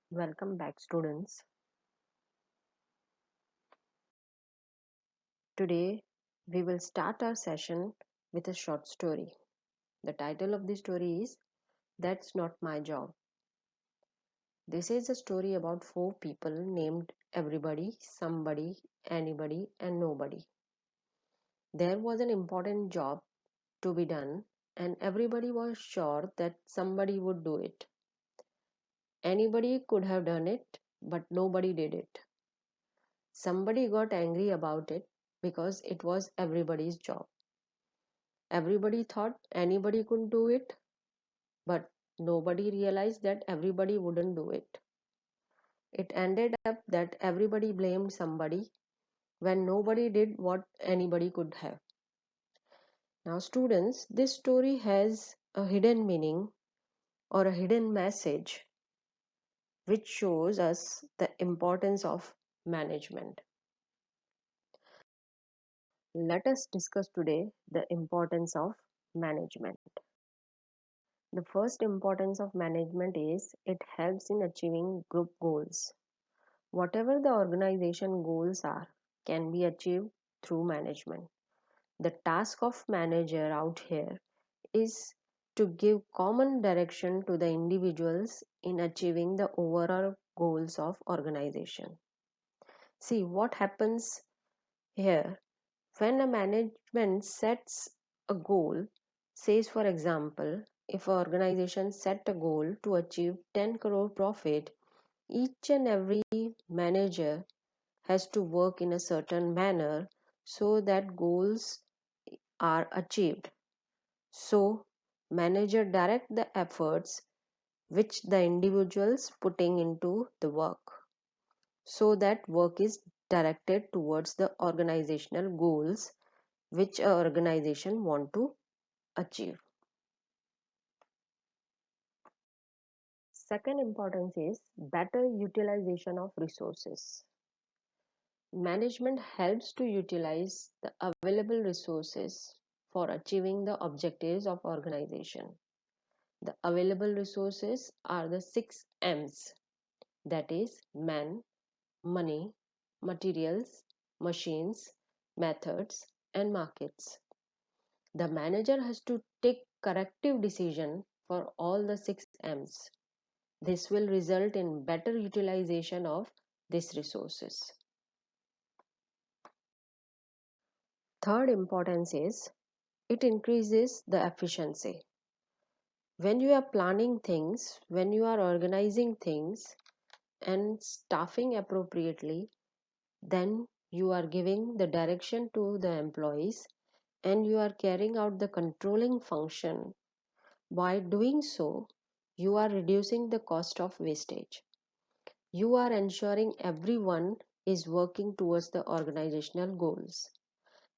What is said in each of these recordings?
Welcome back, students. Today, we will start our session with a short story. The title of the story is That's Not My Job. This is a story about four people named Everybody, Somebody, Anybody, and Nobody. There was an important job to be done, and everybody was sure that somebody would do it. Anybody could have done it, but nobody did it. Somebody got angry about it because it was everybody's job. Everybody thought anybody could do it, but nobody realized that everybody wouldn't do it. It ended up that everybody blamed somebody when nobody did what anybody could have. Now, students, this story has a hidden meaning or a hidden message which shows us the importance of management. Let us discuss today the importance of management. The first importance of management is it helps in achieving group goals. Whatever the organization goals are can be achieved through management. The task of manager out here is to give common direction to the individuals in achieving the overall goals of organization. See what happens here when a management sets a goal, says for example, if an organization set a goal to achieve 10 crore profit, each and every manager has to work in a certain manner so that goals are achieved. So, manager direct the efforts which the individuals putting into the work so that work is directed towards the organizational goals which a organization want to achieve. Second importance is better utilization of resources. Management helps to utilize the available resources for achieving the objectives of organization. The available resources are the 6 M's, that is man, money, materials, machines, methods, and markets. The manager has to take corrective decision for all the 6 M's. This will result in better utilization of these resources. Third importance is it increases the efficiency. When you are planning things, when you are organizing things and staffing appropriately, then you are giving the direction to the employees and you are carrying out the controlling function. By doing so, you are reducing the cost of wastage. You are ensuring everyone is working towards the organizational goals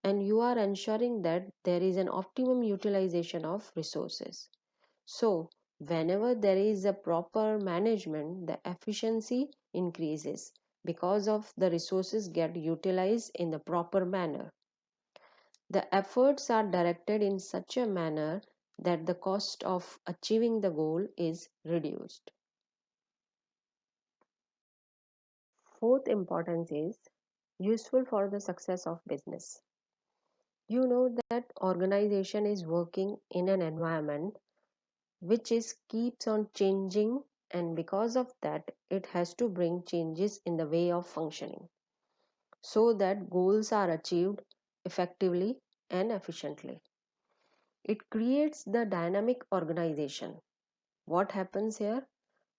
and you are ensuring that there is an optimum utilization of resources. So, whenever there is a proper management, the efficiency increases because of the resources get utilized in the proper manner. The efforts are directed in such a manner that the cost of achieving the goal is reduced. Fourth importance is useful for the success of business. You know that organization is working in an environment which is keeps on changing, and because of that it has to bring changes in the way of functioning so that goals are achieved effectively and efficiently. It creates the dynamic organization. What happens here?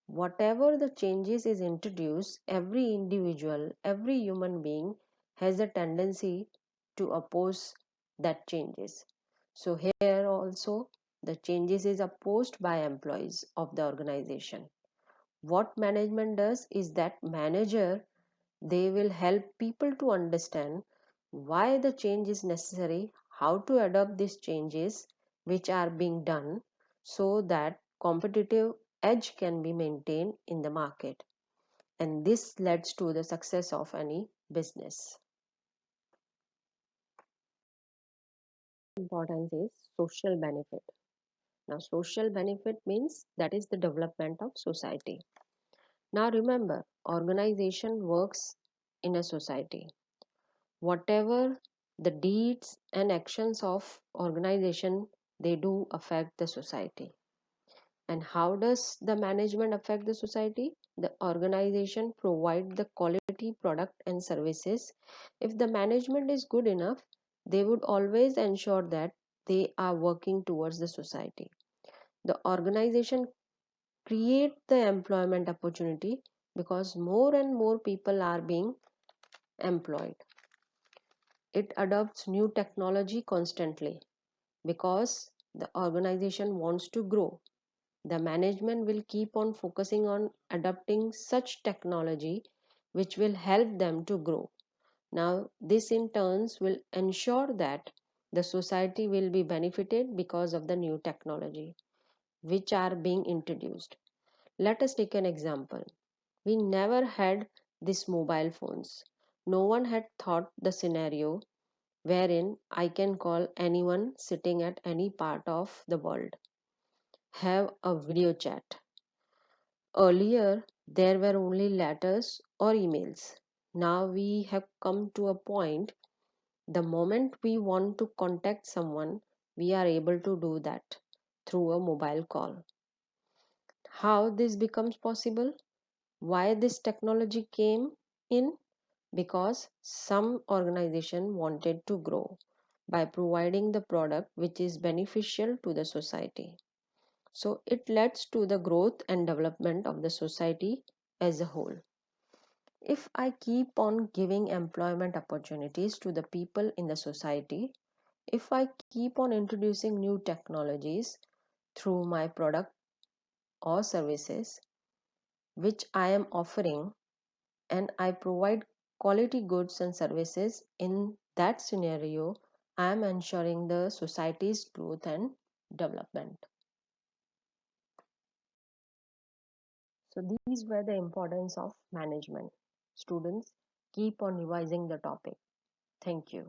Whatever the changes is introduced, every individual, every human being has a tendency to oppose that changes. So here also the changes is opposed by employees of the organization. What management does is that manager, they will help people to understand why the change is necessary, how to adopt these changes which are being done so that competitive edge can be maintained in the market, and this leads to the success of any business. Importance is social benefit. Now social benefit means that is the development of society. Now remember, organization works in a society. Whatever the deeds and actions of organization, they do affect the society. And how does the management affect the society? The organization provide the quality product and services. If the management is good enough, they would always ensure that they are working towards the society. The organization create the employment opportunity because more and more people are being employed. It adopts new technology constantly because the organization wants to grow. The management will keep on focusing on adopting such technology which will help them to grow. Now, this in turns will ensure that the society will be benefited because of the new technology which are being introduced. Let us take an example. We never had these mobile phones. No one had thought the scenario wherein I can call anyone sitting at any part of the world, have a video chat. Earlier, there were only letters or emails. Now we have come to a point, the moment we want to contact someone, we are able to do that through a mobile call. How this becomes possible? Why this technology came in? Because some organization wanted to grow by providing the product which is beneficial to the society. So it leads to the growth and development of the society as a whole. If I keep on giving employment opportunities to the people in the society, if I keep on introducing new technologies through my product or services which I am offering, and I provide quality goods and services, in that scenario, I am ensuring the society's growth and development. So these were the importance of management. Students, keep on revising the topic. Thank you.